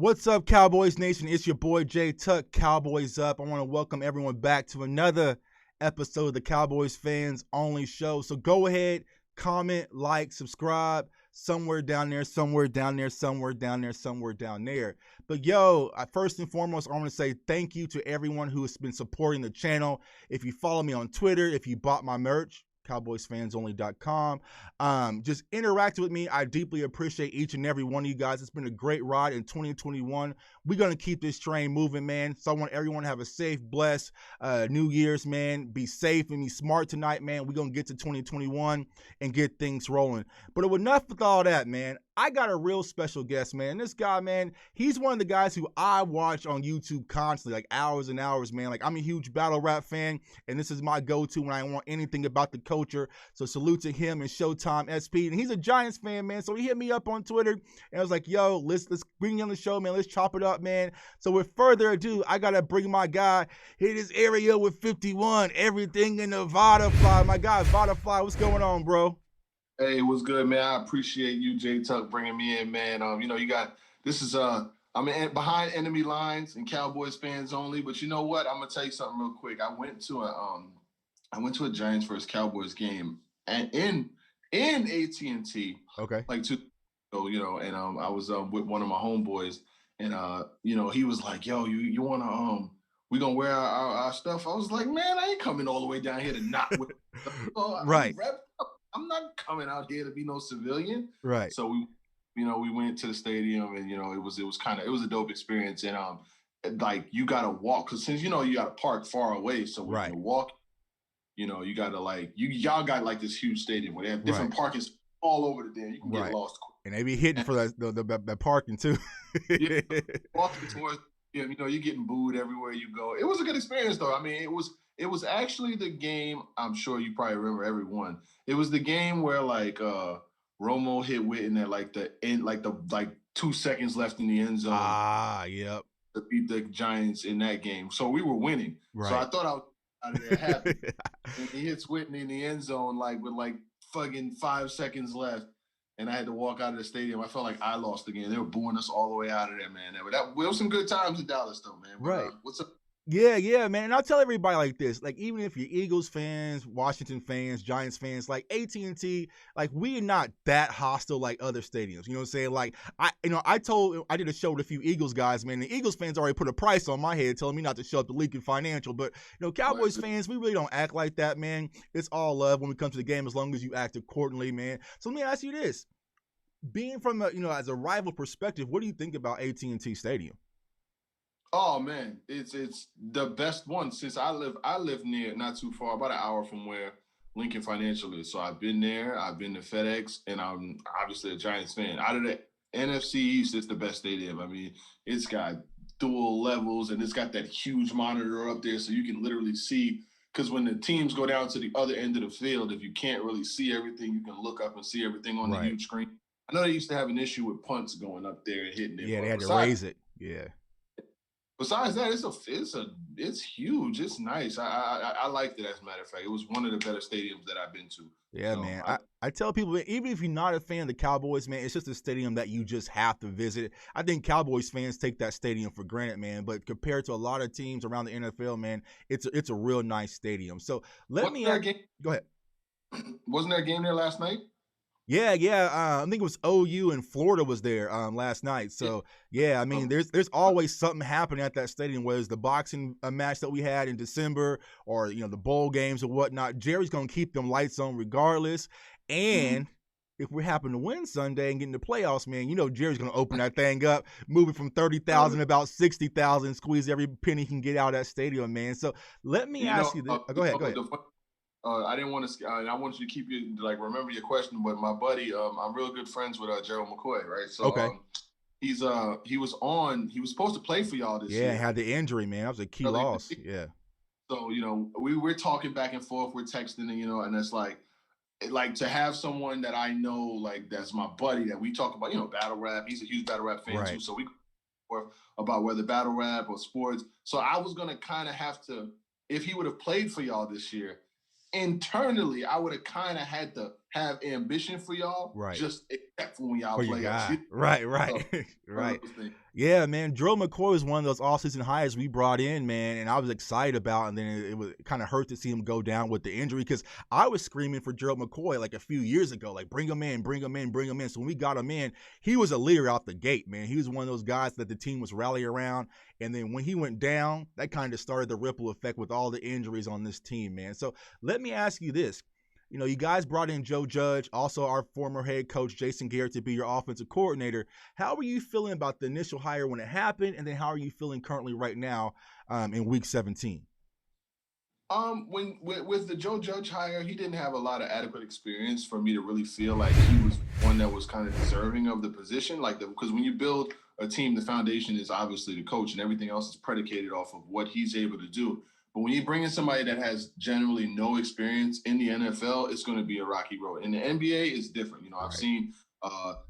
What's up, Cowboys Nation? It's your boy Jay Tuck, Cowboys Up. I want to welcome everyone back to another episode of the Cowboys Fans Only Show. So go ahead, comment, like, subscribe, somewhere down there, somewhere down there, somewhere down there, somewhere down there. But yo, first and foremost, I want to say thank you to everyone who has been supporting the channel. If you follow me on Twitter, if you bought my merch, cowboysfansonly.com. Just interact with me. I deeply appreciate each and every one of you guys. It's been a great ride in 2021. We're going to keep this train moving, man. So I want everyone to have a safe, blessed New Year's, man. Be safe and be smart tonight, man. We're going to get to 2021 and get things rolling. But enough with all that, man. I got a real special guest, man. This guy, man, he's one of the guys who I watch on YouTube constantly, like hours and hours, man. Like, I'm a huge battle rap fan, and this is my go-to when I want anything about the culture. So salute to him and Showtime SP. And he's a Giants fan, man. So he hit me up on Twitter, and I was like, yo, let's bring you on the show, man. Let's chop it up, man. So with further ado, I got to bring my guy. Hit his area with 51. Everything in the Vada Fly. My guy, Vada Fly. What's going on, bro? Hey, what's good, man? I appreciate you, Jay Tuck, bringing me in, man. You got this is I'm behind enemy lines and Cowboys fans only. But you know what? I'm gonna tell you something real quick. I went to a Giants versus Cowboys game and in AT&T. Okay. Like 2 and I was with one of my homeboys, and he was like, "Yo, you wanna we gonna wear our stuff?" I was like, "Man, I ain't coming all the way down here to not wear stuff." Right. I'm not coming out here to be no civilian. Right. So we went to the stadium, and it was a dope experience. And like, you gotta walk, because since you gotta park far away, so when you walk, you gotta y'all got like this huge stadium where they have different parking all over the damn. You can get lost quick. And they be hitting for the parking too. Yeah, walking towards you're getting booed everywhere you go. It was a good experience though. I mean, it was actually the game. I'm sure you probably remember everyone. It was the game where Romo hit Witten at the end, 2 seconds left in the end zone. Yep. To beat the Giants in that game. So we were winning. Right. So I thought I was out of there happy. And he hits Witten in the end zone with fucking 5 seconds left. And I had to walk out of the stadium. I felt like I lost again. They were booing us all the way out of there, man. There was some good times in Dallas, though, man. But, right. What's up? Yeah, man. And I'll tell everybody like this, even if you're Eagles fans, Washington fans, Giants fans, AT&T, we're not that hostile like other stadiums. You know what I'm saying? I did a show with a few Eagles guys, man. The Eagles fans already put a price on my head telling me not to show up to Lincoln Financial. But, Cowboys fans, we really don't act like that, man. It's all love when we come to the game as long as you act accordingly, man. So let me ask you this. Being from as a rival perspective, what do you think about AT&T Stadium? Oh man, it's the best one since I live near, not too far, about an hour from where Lincoln Financial is. So I've been there, I've been to FedEx, and I'm obviously a Giants fan. Out of the NFC East, it's the best stadium. I mean, it's got dual levels, and it's got that huge monitor up there, so you can literally see. Because when the teams go down to the other end of the field, if you can't really see everything, you can look up and see everything on the huge screen. I know they used to have an issue with punts going up there and hitting it. Yeah, they had to raise it. Yeah. Besides that, it's huge. It's nice. I liked it, as a matter of fact. It was one of the better stadiums that I've been to. Yeah, so, man. I tell people, even if you're not a fan of the Cowboys, man, it's just a stadium that you just have to visit. I think Cowboys fans take that stadium for granted, man. But compared to a lot of teams around the NFL, man, it's a real nice stadium. So go ahead. Wasn't there a game there last night? Yeah. I think it was OU and Florida was there last night. So yeah, I mean, there's always something happening at that stadium. Whether it's the boxing match that we had in December, or the bowl games or whatnot, Jerry's gonna keep them lights on regardless. And if we happen to win Sunday and get in the playoffs, man, Jerry's gonna open that thing up, move it from 30,000 to about 60,000, squeeze every penny he can get out of that stadium, man. So let me ask you this. Go ahead. I didn't want to. I want you to keep you remember your question. But my buddy, I'm real good friends with Gerald McCoy, right? So he was supposed to play for y'all this year. Yeah, had the injury, man. That was a key loss. Yeah. So we're talking back and forth, we're texting, and it's like to have someone that I know, that's my buddy, that we talk about, battle rap. He's a huge battle rap fan too, so we about whether battle rap or sports. So I was gonna kind of have to, if he would have played for y'all this year, internally, I would have kind of had to have ambition for y'all, Right. just except for when y'all For your play us. guy. Right, So, right. Yeah, man. Drill McCoy was one of those all-season hires we brought in, man, and I was excited about. And then it was kind of hurt to see him go down with the injury because I was screaming for Gerald McCoy like a few years ago, like bring him in, bring him in, bring him in. So when we got him in, he was a leader out the gate, man. He was one of those guys that the team was rallying around. And then when he went down, that kind of started the ripple effect with all the injuries on this team, man. So let me ask you this. You know, you guys brought in Joe Judge, also our former head coach, Jason Garrett, to be your offensive coordinator. How are you feeling about the initial hire when it happened? And then how are you feeling currently right now in week 17? With the Joe Judge hire, he didn't have a lot of adequate experience for me to really feel like he was one that was kind of deserving of the position. Because when you build a team, the foundation is obviously the coach, and everything else is predicated off of what he's able to do. But when you bring in somebody that has generally no experience in the NFL, it's going to be a rocky road. In the NBA, it's different. You know, I've seen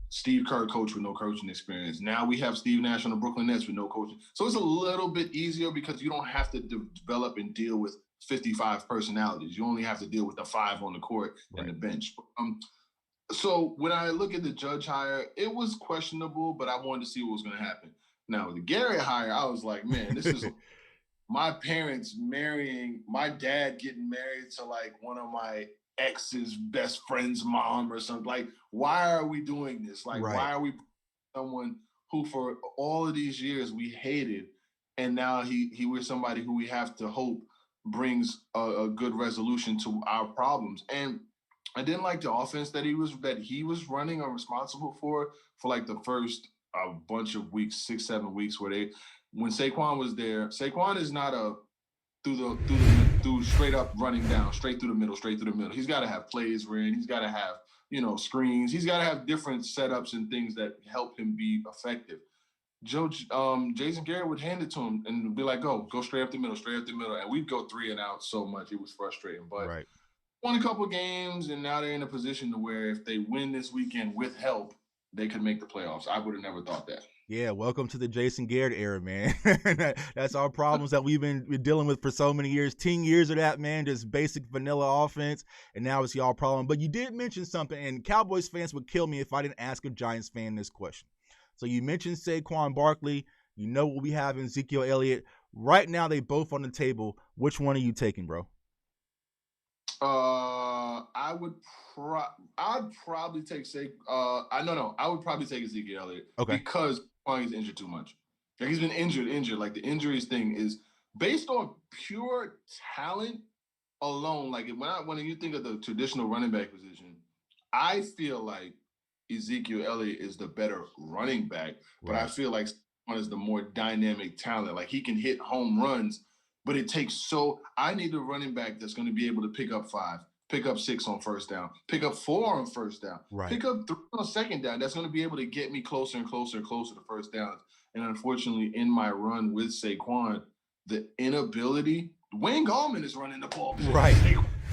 Steve Kerr coach with no coaching experience. Now we have Steve Nash on the Brooklyn Nets with no coaching. So it's a little bit easier because you don't have to develop and deal with 55 personalities. You only have to deal with the 5 on the court and the bench. So when I look at the Judge hire, it was questionable, but I wanted to see what was going to happen. Now with the Garrett hire, I was like, man, this is my parents marrying, my dad getting married to like one of my ex's best friend's mom or something. Like, why are we doing this? Like, why are we someone who for all of these years we hated, and now he was somebody who we have to hope brings a good resolution to our problems. And I didn't like the offense that he was running or responsible for like the first bunch of weeks, 6-7 weeks, when Saquon was there. Saquon is not a through straight up running down, straight through the middle. He's got to have plays ran. He's got to have screens. He's got to have different setups and things that help him be effective. Jason Garrett would hand it to him and be like, go straight up the middle, and we'd go 3 and out so much it was frustrating. But won a couple of games, and now they're in a position to where if they win this weekend with help, they could make the playoffs. I would have never thought that. Yeah, welcome to the Jason Garrett era, man. That's our problems that we've been dealing with for so many years. 10 years of that, man, just basic vanilla offense, and now it's y'all problem. But you did mention something, and Cowboys fans would kill me if I didn't ask a Giants fan this question. So you mentioned Saquon Barkley. You know what we have in Ezekiel Elliott. Right now, they both on the table. Which one are you taking, bro? I'd probably take I would probably take Ezekiel Elliott because he's injured too much. Like he's been injured. Like the injuries thing is based on pure talent alone. Like when you think of the traditional running back position, I feel like Ezekiel Elliott is the better running back, but I feel like one is the more dynamic talent. Like he can hit home runs, but it takes I need a running back that's going to be able to pick up 5, pick up 6 on first down, pick up 4 on first down, pick up 3 on second down. That's going to be able to get me closer and closer and closer to first downs. And unfortunately, in my run with Saquon, the inability, Wayne Gallman is running the ball.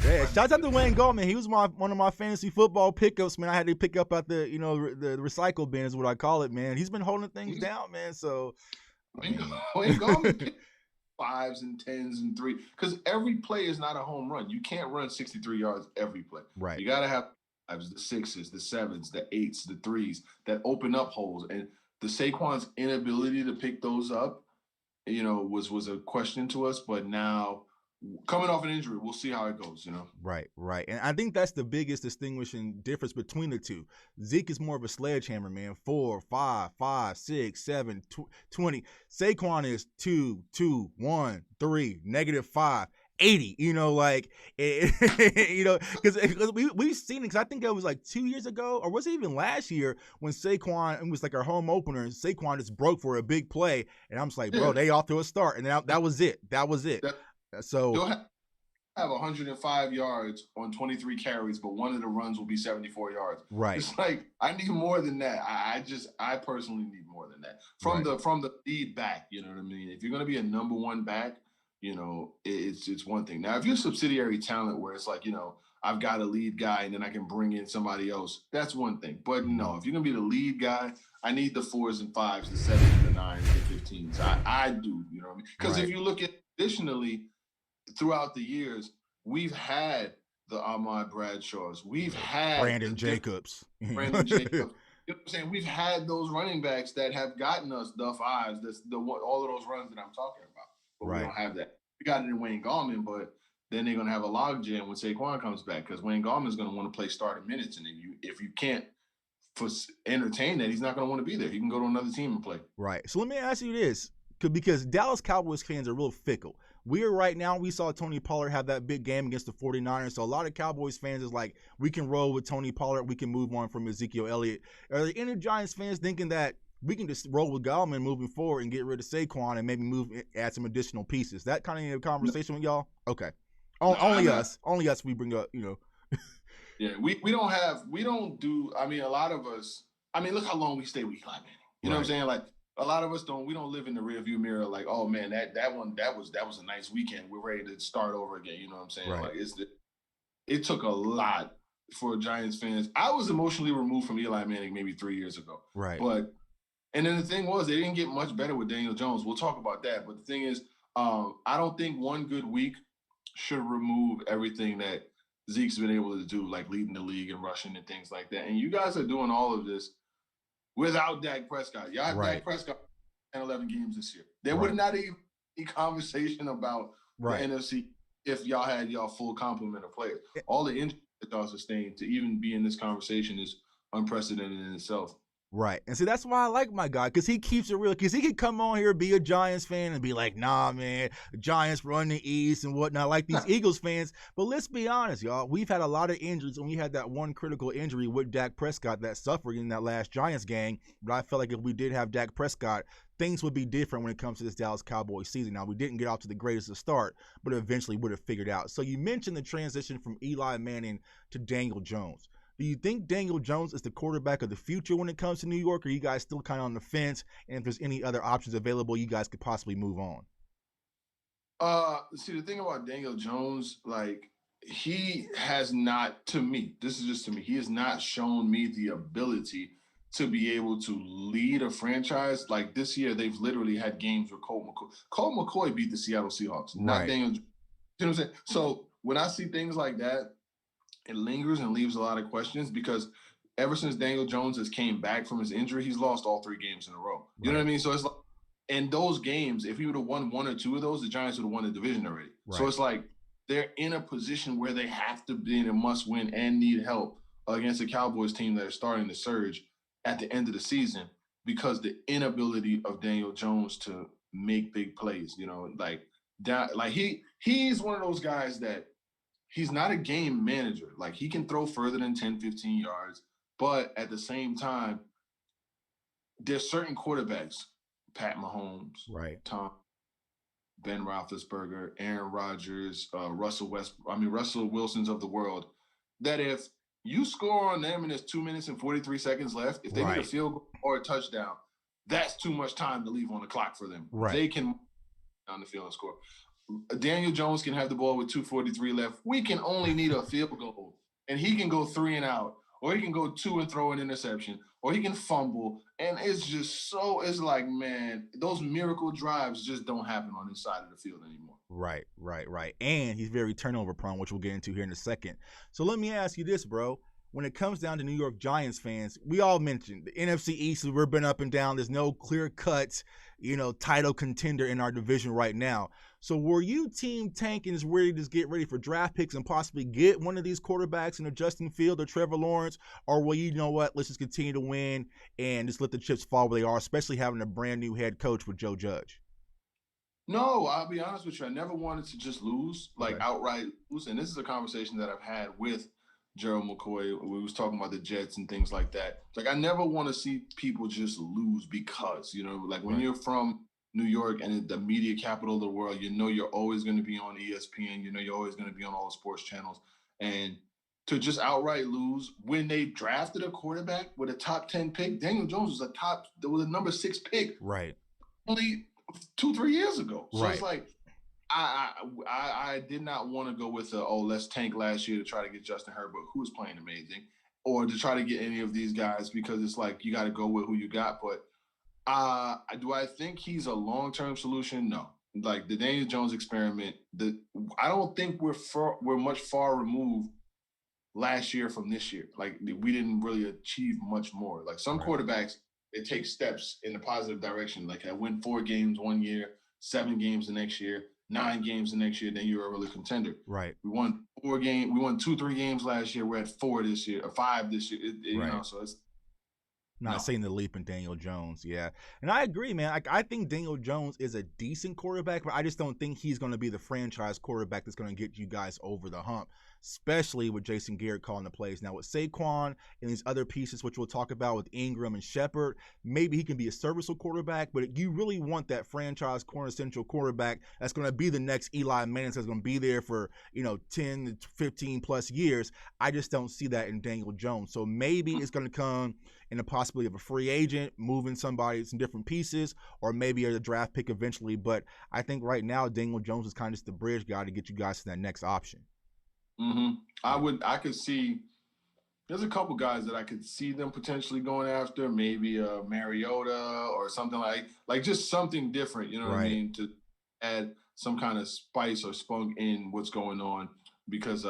Yeah, shout out to Wayne Gallman. He was one of my fantasy football pickups, man. I had to pick up at the the recycle bin is what I call it, man. He's been holding things down, man. So Wayne Gallman 5s and 10s and 3 because every play is not a home run. You can't run 63 yards every play. You got to have 5s, the 6s, the 7s, the 8s, the 3s that open up holes. And the Saquon's inability to pick those up, was a question to us. But now, coming off an injury, we'll see how it goes, Right. And I think that's the biggest distinguishing difference between the two. Zeke is more of a sledgehammer, man. 4, 5, 5, 6, 7, 20. Saquon is 2, 2, 1, 3, -5, 80. Because we've seen it. Because I think it was like 2 years ago, or was it even last year when Saquon, it was like our home opener, and Saquon just broke for a big play, and I'm just like, bro, they off to a start, and that was it. So they'll have 105 yards on 23 carries, but one of the runs will be 74 yards. It's like I need more than that. I personally need more than that from the lead back. You know what I mean? If you're going to be a number one back, it's one thing. Now, if you're subsidiary talent where it's like, I've got a lead guy and then I can bring in somebody else, that's one thing. But no, if you're going to be the lead guy, I need the 4s and 5s, the 7s, the 9s, the 15s. I do, you know what I mean? Because if you look at additionally, throughout the years, we've had the Ahmad Bradshaws. We've had Brandon Jacobs. Brandon Jacobs. You know what I'm saying? We've had those running backs that have gotten us the fives, all of those runs that I'm talking about. But we don't have that. We got it in Wayne Gallman, but then they're gonna have a logjam when Saquon comes back because Wayne Gallman's gonna want to play starting minutes, and if you can't entertain that, he's not gonna want to be there. He can go to another team and play. Right. So let me ask you this, because Dallas Cowboys fans are real fickle. We saw Tony Pollard have that big game against the 49ers. So a lot of Cowboys fans is like, we can roll with Tony Pollard. We can move on from Ezekiel Elliott. Are there any Giants fans thinking that we can just roll with Gallman moving forward and get rid of Saquon and maybe add some additional pieces? That kind of conversation with y'all? Okay. Only us. We bring up, Yeah, we don't do, I mean, a lot of us, I mean, look how long we stay with Eli Manning. You know what I'm saying? Like, a lot of us we don't live in the rearview mirror like, oh man, that was a nice weekend. We're ready to start over again. You know what I'm saying? Right. Like it took a lot for Giants fans. I was emotionally removed from Eli Manning maybe 3 years ago. Right. And then the thing was, they didn't get much better with Daniel Jones. We'll talk about that. But the thing is, I don't think one good week should remove everything that Zeke's been able to do, like leading the league and rushing and things like that. And you guys are doing all of this without Dak Prescott. Y'all have Dak Prescott 10, 11 games this year. There would not even be conversation about the NFC if y'all had y'all full complement of players. All the injuries that y'all sustained to even be in this conversation is unprecedented in itself. Right. And see, that's why I like my guy, because he keeps it real. Because he could come on here, be a Giants fan, and be like, nah, man, the Giants run the East and whatnot, like these Eagles fans. But let's be honest, y'all. We've had a lot of injuries, and we had that one critical injury with Dak Prescott that suffered in that last Giants game. But I felt like if we did have Dak Prescott, things would be different when it comes to this Dallas Cowboys season. Now, we didn't get off to the greatest of start, but eventually would have figured out. So you mentioned the transition from Eli Manning to Daniel Jones. Do you think Daniel Jones is the quarterback of the future when it comes to New York, or are you guys still kind of on the fence? And if there's any other options available, you guys could possibly move on? See, the thing about Daniel Jones, like, he has not, to me, this is just to me, he has not shown me the ability to be able to lead a franchise. Like this year, they've literally had games where Colt McCoy beat the Seattle Seahawks, not Daniel Jones. You know what I'm saying? So when I see things like that, it lingers and leaves a lot of questions because ever since Daniel Jones has came back from his injury, he's lost all 3 games in a row. You know what I mean? So it's like, in those games, if he would have won 1 or 2 of those, the Giants would have won the division already. So it's like they're in a position where they have to be in a must win and need help against a Cowboys team that is starting to surge at the end of the season because the inability of Daniel Jones to make big plays, you know, like that, like he's one of those guys that he's not a game manager. Like he can throw further than 10, 15 yards, but at the same time, there's certain quarterbacks, Pat Mahomes, Tom, Ben Roethlisberger, Aaron Rodgers, Russell Wilsons of the world, that if you score on them and there's 2 minutes and 43 seconds left, if they need a field goal or a touchdown, that's too much time to leave on the clock for them. They can on the field and score. Daniel Jones can have the ball with 2:43 left. We can only need a field goal, and he can go 3 and out, or he can go 2 and throw an interception, or he can fumble. And it's just so, it's like, man, those miracle drives just don't happen on this side of the field anymore. Right. And he's very turnover prone, which we'll get into here in a second. So let me ask you this, bro. When it comes down to New York Giants fans, we all mentioned the NFC East, we've been up and down. There's no clear-cut, title contender in our division right now. So were you team tanking is ready to get ready for draft picks and possibly get one of these quarterbacks in Justin Fields or Trevor Lawrence? Or will you know what, let's just continue to win and just let the chips fall where they are, especially having a brand new head coach with Joe Judge? No, I'll be honest with you. I never wanted to just lose, outright lose. And this is a conversation that I've had with Gerald McCoy. We was talking about the Jets and things like that. Like, I never want to see people just lose because, like when you're from New York and the media capital of the world, you're always going to be on ESPN. You're always going to be on all the sports channels. And to just outright lose when they drafted a quarterback with a top 10 pick, Daniel Jones was a number 6 pick. Only 2-3 years ago. So it's like, I did not want to go with let's tank last year to try to get Justin Herbert, who was playing amazing, or to try to get any of these guys, because it's like you got to go with who you got. But do I think he's a long-term solution? No. Like the Daniel Jones experiment, I don't think we're much far removed last year from this year. Like we didn't really achieve much more. Like some quarterbacks, it takes steps in the positive direction. Like I win 4 games one year, 7 games the next year, 9 games the next year, then you're a really contender. Right. We won 4 games. We won 2-3 games last year. We're at 4 this year, or 5 this year. You know, so it's not saying the leap in Daniel Jones, yeah. And I agree, man. I think Daniel Jones is a decent quarterback, but I just don't think he's going to be the franchise quarterback that's going to get you guys over the hump, especially with Jason Garrett calling the plays. Now with Saquon and these other pieces, which we'll talk about with Ingram and Shepard, maybe he can be a serviceable quarterback, but you really want that franchise corner central quarterback that's going to be the next Eli Manning, that's going to be there for, 10 to 15 plus years. I just don't see that in Daniel Jones. So maybe it's going to come in the possibility of a free agent, moving somebody, some different pieces, or maybe a draft pick eventually. But I think right now, Daniel Jones is kind of just the bridge guy to get you guys to that next option. I could see, there's a couple guys that I could see them potentially going after, maybe Mariota or something like just something different, you know what I mean, to add some kind of spice or spunk in what's going on, because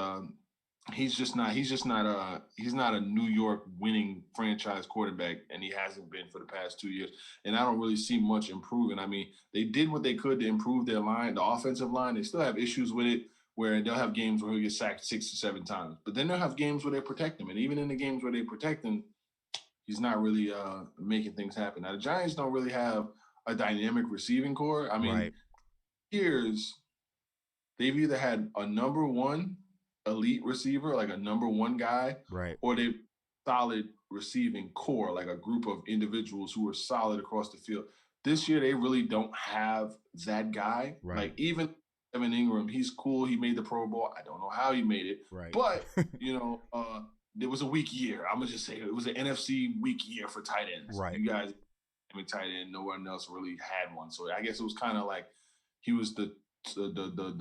he's not a New York winning franchise quarterback, and he hasn't been for the past 2 years. And I don't really see much improving. I mean, they did what they could to improve their line, the offensive line. They still have issues with it, where they'll have games where he'll get sacked 6 or 7 times. But then they'll have games where they protect him. And even in the games where they protect him, he's not really making things happen. Now, the Giants don't really have a dynamic receiving core. I mean, years, they've either had a number 1 elite receiver, like a number 1 guy, or they solid receiving core, like a group of individuals who are solid across the field. This year, they really don't have that guy. Like even Evan Ingram, he's cool. He made the Pro Bowl. I don't know how he made it, but it was a weak year. I'm gonna just say it was an NFC weak year for tight ends. You guys, tight end, no one else really had one. So I guess it was kind of like he was the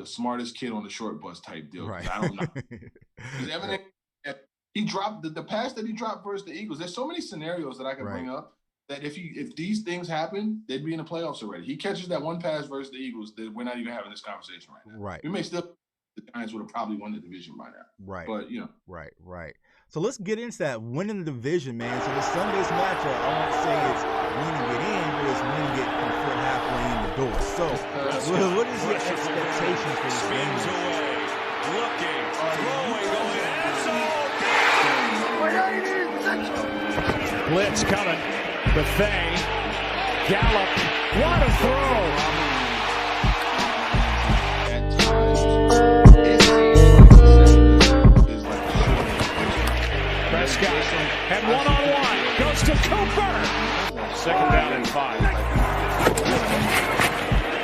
smartest kid on the short bus type deal. I don't know. Evan, he dropped the pass that he dropped versus the Eagles. There's so many scenarios that I can bring up that if these things happen, they'd be in the playoffs already. He catches that one pass versus the Eagles, that we're not even having this conversation right now. We may still, the Giants would have probably won the division by now. But So let's get into that winning the division, man. So the Sunday's matchup, I won't say it's win and get in, but it's win and get your foot halfway in the door. So what is your expectations for this game? Looking, throwing, going, blitz coming. Buffet, Gallup, what a throw! Prescott, and one-on-one, goes to Cooper! 2nd down and 5.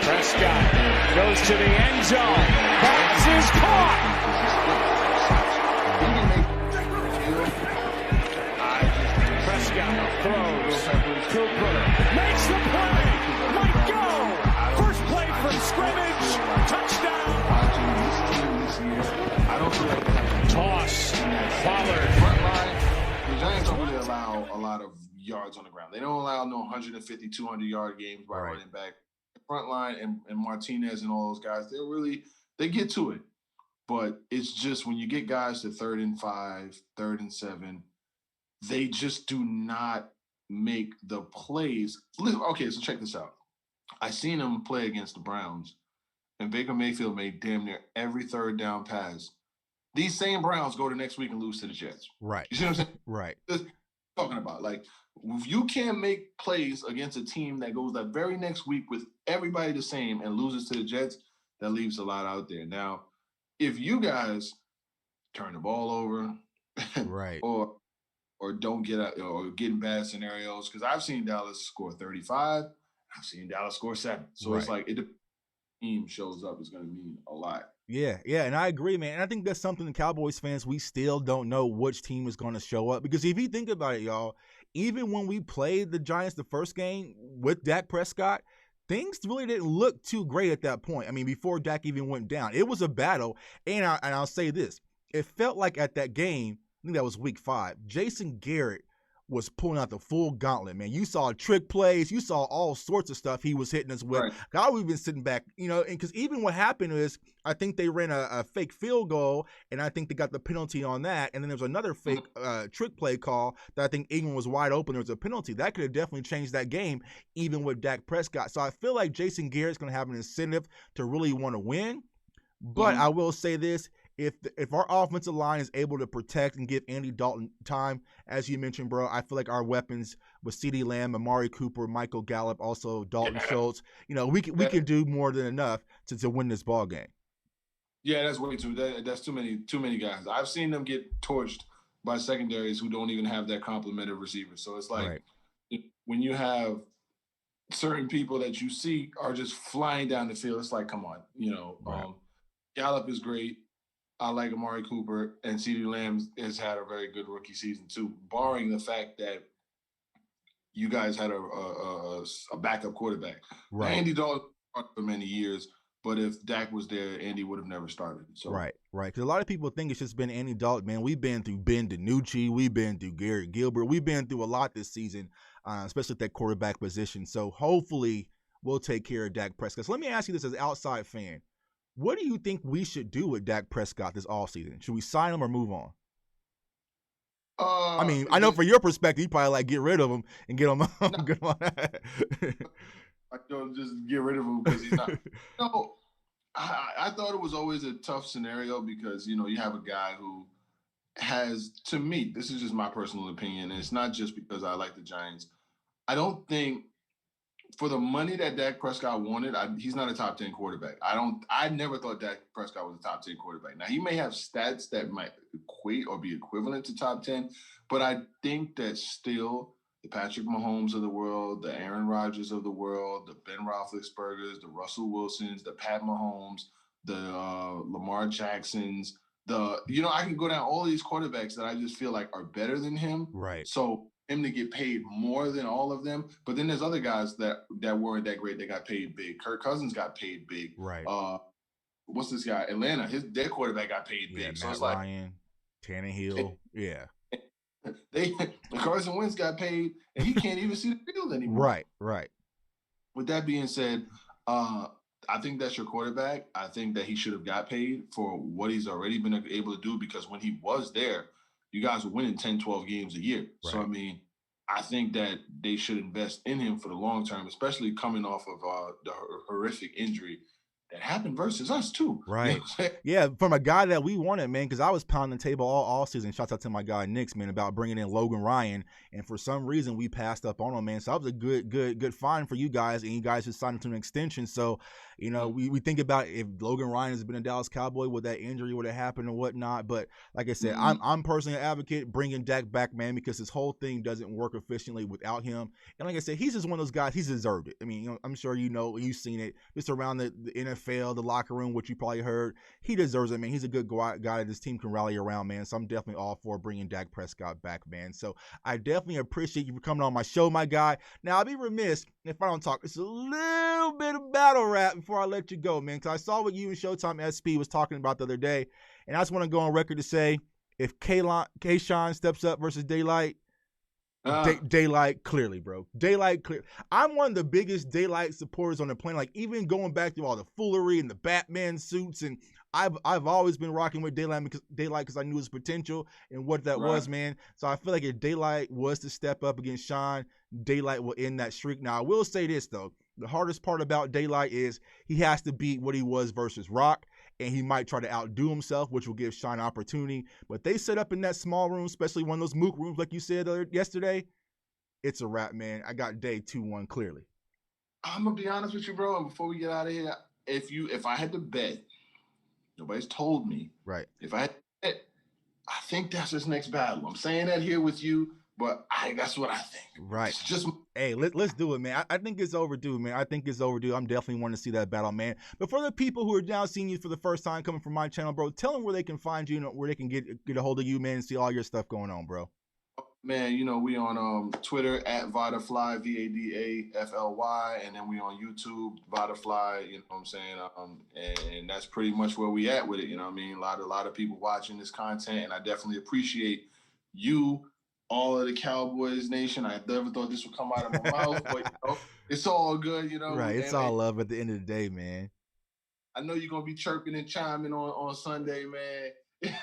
Prescott goes to the end zone, pass is caught! Prescott throws. Cooper makes the play. Might go. First play from scrimmage. Touchdown. I don't feel like toss. Pollard. Front line. The Giants don't really allow a lot of yards on the ground. They don't allow no 150, 200-yard games by running back. Front line and Martinez and all those guys, they get to it. But it's just when you get guys to 3rd and 5, 3rd and 7, they just do not make the plays. Okay, so check this out. I seen them play against the Browns, and Baker Mayfield made damn near every 3rd down pass. These same Browns go to next week and lose to the Jets. You see what I'm saying? Just talking about, like, if you can't make plays against a team that goes that very next week with everybody the same and loses to the Jets, that leaves a lot out there. Now, if you guys turn the ball over, or don't get out, or get in bad scenarios, because I've seen Dallas score 35, I've seen Dallas score 7. So it's like, the team shows up is going to mean a lot. Yeah, and I agree, man. And I think that's something the Cowboys fans, we still don't know which team is going to show up. Because if you think about it, y'all, even when we played the Giants the first game with Dak Prescott, things really didn't look too great at that point. I mean, before Dak even went down, it was a battle. And I'll say this, it felt like at that game, I think that was week 5, Jason Garrett was pulling out the full gauntlet, man. You saw trick plays, you saw all sorts of stuff he was hitting us with. Right. God, we've been sitting back, and because even what happened is, I think they ran a fake field goal, and I think they got the penalty on that. And then there was another fake trick play call that I think England was wide open. There was a penalty that could have definitely changed that game, even with Dak Prescott. So I feel like Jason Garrett's going to have an incentive to really want to win. But I will say this. If our offensive line is able to protect and give Andy Dalton time, as you mentioned, bro, I feel like our weapons with CeeDee Lamb, Amari Cooper, Michael Gallup, also Dalton Schultz, we can do more than enough to win this ball game. Yeah, that's way too. That's too many guys. I've seen them get torched by secondaries who don't even have that complement of receivers. So it's like when you have certain people that you see are just flying down the field, it's like, come on, Gallup is great. I like Amari Cooper, and CeeDee Lamb has had a very good rookie season too, barring the fact that you guys had a backup quarterback. Right. Andy Dalton for many years, but if Dak was there, Andy would have never started. So right. Because a lot of people think it's just been Andy Dalton. Man, we've been through Ben DiNucci, we've been through Garrett Gilbert, we've been through a lot this season, especially at that quarterback position. So hopefully we'll take care of Dak Prescott. So let me ask you this as an outside fan. What do you think we should do with Dak Prescott this offseason? Should we sign him or move on? I mean, I know for your perspective, you probably like get rid of him and get him on. I don't just get rid of him because he's not. I thought it was always a tough scenario because, you have a guy who has, to me, this is just my personal opinion, and it's not just because I like the Giants. I don't think for the money that Dak Prescott wanted, he's not a top 10 quarterback. I never thought Dak Prescott was a top 10 quarterback. Now, he may have stats that might equate or be equivalent to top 10, but I think that still the Patrick Mahomes of the world, the Aaron Rodgers of the world, the Ben Roethlisbergers, the Russell Wilsons, the Pat Mahomes, the Lamar Jacksons, I can go down all these quarterbacks that I just feel like are better than him. Right. So him to get paid more than all of them. But then there's other guys that weren't that great that got paid big. Kirk Cousins got paid big. Right. What's this guy? Atlanta. Their quarterback got paid big. So Matt it's Ryan, Tannehill. Carson Wentz got paid, and he can't even see the field anymore. Right. With that being said, I think that's your quarterback. I think that he should have got paid for what he's already been able to do because when he was there, you guys were winning 10, 12 games a year. Right. So, I think that they should invest in him for the long term, especially coming off of the horrific injury that happened versus us too. Right. Yeah, from a guy that we wanted, man, because I was pounding the table all season. Shouts out to my guy Knicks, man, about bringing in Logan Ryan, and for some reason we passed up on him, man. So that was a good find for you guys, and you guys just signed him to an extension. So, we think about if Logan Ryan has been a Dallas Cowboy, would that injury would have happened or whatnot. But like I said, I'm personally an advocate bringing Dak back, man, because his whole thing doesn't work efficiently without him. And like I said, he's just one of those guys. He's deserved it. I mean, I'm sure you've seen it just around the NFL, the locker room, which you probably heard. He deserves it, man. He's a good guy that this team can rally around, man. So I'm definitely all for bringing Dak Prescott back, man. So I definitely appreciate you for coming on my show, my guy. Now, I'll be remiss if I don't talk just a little bit of battle rap before I let you go, man, because I saw what you and Showtime SP was talking about the other day, and I just want to go on record to say, if K-Shine steps up versus Daylight, Daylight clearly, bro. Daylight clear. I'm one of the biggest Daylight supporters on the planet. Like, even going back to all the foolery and the Batman suits, and I've always been rocking with Daylight because I knew his potential and what that was, man. So I feel like if Daylight was to step up against Shine, Daylight will end that streak. Now, I will say this, though. The hardest part about Daylight is he has to beat what he was versus Rock, and he might try to outdo himself, which will give Shine opportunity. But they set up in that small room, especially one of those mook rooms, like you said yesterday. It's a wrap, man. I got Day 2-1 clearly. I'm gonna be honest with you, bro. And before we get out of here, if I had to bet, nobody's told me. Right. If I had to bet, I think that's his next battle. I'm saying that here with you, but that's what I think. Right. It's just. Hey, let's do it, man. I think it's overdue, man. I think it's overdue. I'm definitely wanting to see that battle, man. But for the people who are now seeing you for the first time coming from my channel, bro, tell them where they can find you, where they can get a hold of you, man, and see all your stuff going on, bro. Man, we on Twitter at Vada Fly, VADAFLY, and then we on YouTube, Vada Fly, you know what I'm saying? And that's pretty much where we at with it, you know what I mean? A lot of people watching this content, and I definitely appreciate you all of the Cowboys nation. I never thought this would come out of my mouth, but it's all good, Right. It's all love at the end of the day, man. I know you're gonna be chirping and chiming on Sunday, man.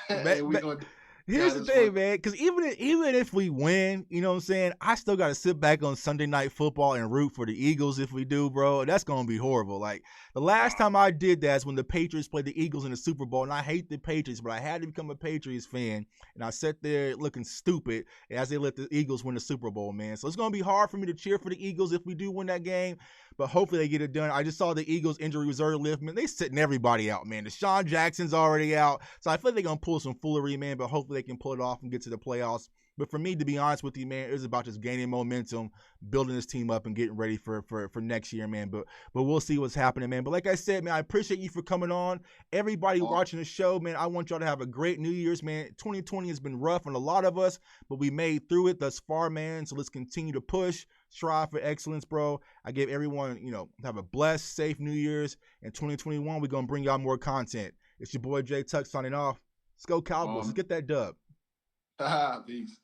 But, And we're gonna here's the thing, man, because even if we win, you know what I'm saying, I still got to sit back on Sunday Night Football and root for the Eagles if we do, bro. That's going to be horrible. Like, the last time I did that is when the Patriots played the Eagles in the Super Bowl, and I hate the Patriots, but I had to become a Patriots fan, and I sat there looking stupid as they let the Eagles win the Super Bowl, man. So it's going to be hard for me to cheer for the Eagles if we do win that game, but hopefully they get it done. I just saw the Eagles injury reserve list, man. They sitting everybody out, man. Deshaun Jackson's already out, so I feel like they're going to pull some foolery, man, but hopefully they can pull it off and get to the playoffs. But for me, to be honest with you, man, it was about just gaining momentum, building this team up, and getting ready for next year, man. But we'll see what's happening, man. But like I said, man, I appreciate you for coming on. Everybody watching the show, man, I want y'all to have a great New Year's, man. 2020 has been rough on a lot of us, but we made through it thus far, man. So let's continue to push, strive for excellence, bro. I give everyone, have a blessed, safe New Year's. In 2021, we're going to bring y'all more content. It's your boy Jay Tuck signing off. Let's go Cowboys. Let's get that dub. Peace.